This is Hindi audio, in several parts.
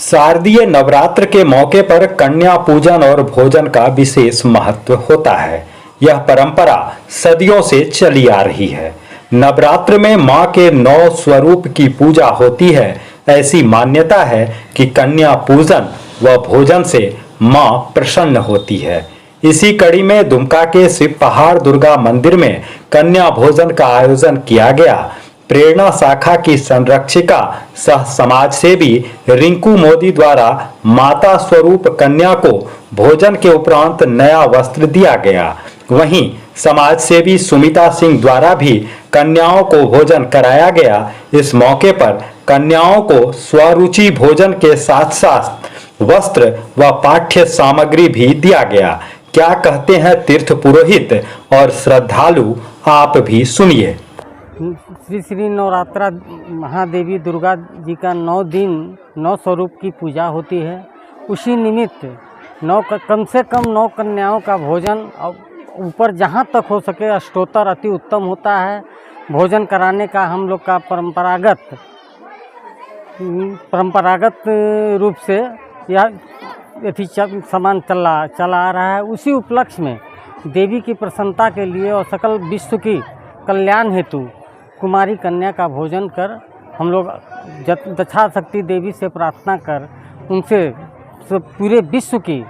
शारदीय नवरात्र के मौके पर कन्या पूजन और भोजन का विशेष महत्व होता है। यह परंपरा सदियों से चली आ रही है। नवरात्र में मां के 9 स्वरूप की पूजा होती है। ऐसी मान्यता है कि कन्या पूजन व भोजन से मां प्रसन्न होती है। इसी कड़ी में दुमका के शिव पहाड़ दुर्गा मंदिर में कन्या भोजन का आयोजन किया गया। प्रेरणा शाखा की संरक्षिका सह समाज सेवी रिंकू मोदी द्वारा माता स्वरूप कन्या को भोजन के उपरांत नया वस्त्र दिया गया। वहीं समाज सेवी सुमिता सिंह द्वारा भी कन्याओं को भोजन कराया गया। इस मौके पर कन्याओं को स्वरुचि भोजन के साथ साथ वस्त्र व पाठ्य सामग्री भी दिया गया। क्या कहते हैं तीर्थ पुरोहित और श्रद्धालु, आप भी सुनिए। श्री श्री नवरात्रा महादेवी दुर्गा जी का 9 दिन 9 स्वरूप की पूजा होती है। उसी निमित्त कम से कम 9 कन्याओं का भोजन और ऊपर जहाँ तक हो सके अष्टोत्तर अति उत्तम होता है। भोजन कराने का हम लोग का परंपरागत रूप से यह समान चला आ रहा है। उसी उपलक्ष्य में देवी की प्रसन्नता के लिए और सकल विश्व की कल्याण हेतु कुमारी कन्या का भोजन कर हम लोग यथाशक्ति देवी से प्रार्थना कर उनसे पूरे विश्व की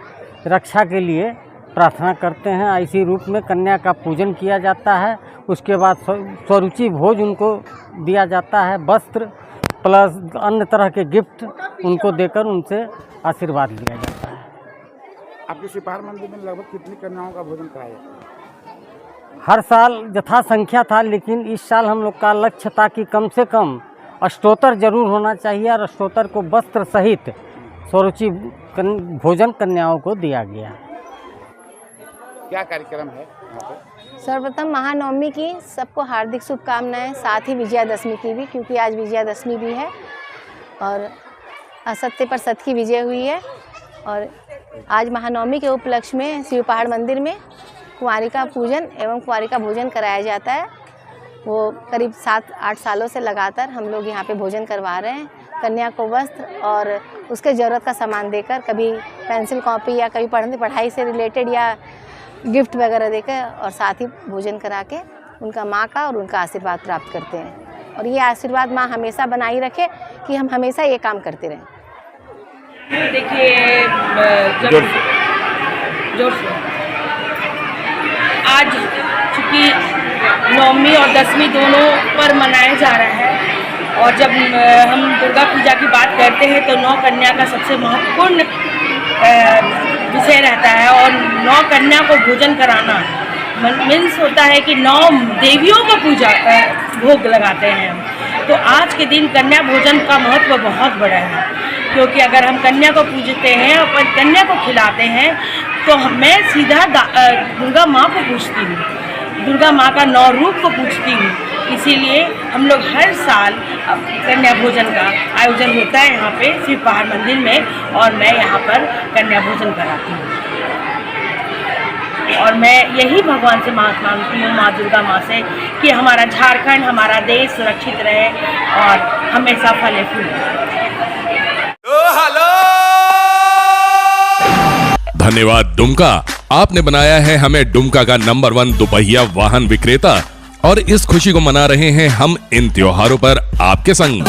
रक्षा के लिए प्रार्थना करते हैं। इसी रूप में कन्या का पूजन किया जाता है। उसके बाद स्वरुचि भोज उनको दिया जाता है, वस्त्र प्लस अन्य तरह के गिफ्ट उनको देकर उनसे आशीर्वाद लिया जाता है। आपके शिव पहाड़ मंदिर में लगभग कितनी कन्याओं का भोजन कराया जाता है? हर साल यथा संख्या था, लेकिन इस साल हम लोग का लक्ष्य था कि कम से कम अष्टोत्तर जरूर होना चाहिए और अष्टोत्तर को वस्त्र सहित स्वरुचि भोजन कन्याओं को दिया गया। क्या कार्यक्रम है यहाँ पे? सर्वप्रथम महानवमी की सबको हार्दिक शुभकामनाएं, साथ ही विजयादशमी की भी, क्योंकि आज विजयादशमी भी है और असत्य पर सत्य की विजय हुई है। और आज महानवमी के उपलक्ष्य में शिव पहाड़ मंदिर में कुंवारिका पूजन एवं कुंवारिका भोजन कराया जाता है। वो करीब 7-8 सालों से लगातार हम लोग यहाँ पे भोजन करवा रहे हैं। कन्या को वस्त्र और उसके ज़रूरत का सामान देकर, कभी पेंसिल कॉपी या कभी पढ़ाई से रिलेटेड या गिफ्ट वगैरह देकर, और साथ ही भोजन करा के उनका माँ का और उनका आशीर्वाद प्राप्त करते हैं। और ये आशीर्वाद माँ हमेशा बनाई रखे कि हम हमेशा ये काम करते रहें। देखिए, आज चूँकि नवमी और दसवीं दोनों पर मनाया जा रहा है, और जब हम दुर्गा पूजा की बात करते हैं तो 9 कन्या का सबसे महत्वपूर्ण विषय रहता है। और 9 कन्या को भोजन कराना मीन्स होता है कि 9 देवियों को पूजा भोग लगाते हैं हम। तो आज के दिन कन्या भोजन का महत्व बहुत बड़ा है, क्योंकि अगर हम कन्या को पूजते हैं और कन्या को खिलाते हैं तो मैं सीधा दुर्गा माँ को पूजती हूँ, दुर्गा माँ का 9 रूप को पूजती हूँ। इसीलिए हम लोग हर साल कन्या भोजन का आयोजन होता है यहाँ पे शिव पहाड़ मंदिर में, और मैं यहाँ पर कन्या भोजन कराती हूँ। और मैं यही भगवान से मांगती हूँ, माँ दुर्गा माँ से, कि हमारा झारखंड, हमारा देश सुरक्षित रहे और हमेशा फले फूले। धन्यवाद दुमका, आपने बनाया है हमें दुमका का नंबर 1 दुपहिया वाहन विक्रेता, और इस खुशी को मना रहे हैं हम इन त्योहारों पर आपके संग।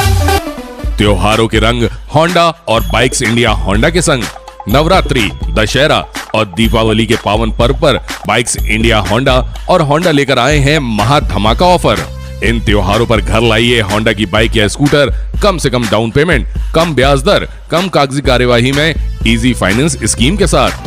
त्योहारों के रंग होंडा और बाइक्स इंडिया होंडा के संग। नवरात्रि, दशहरा और दीपावली के पावन पर्व पर बाइक्स इंडिया होंडा और होंडा लेकर आए हैं महा धमाका ऑफर। इन त्योहारों पर घर लाइए होंडा की बाइक या स्कूटर कम से कम डाउन पेमेंट, कम ब्याज दर, कम कागजी कार्यवाही में इजी फाइनेंस स्कीम के साथ।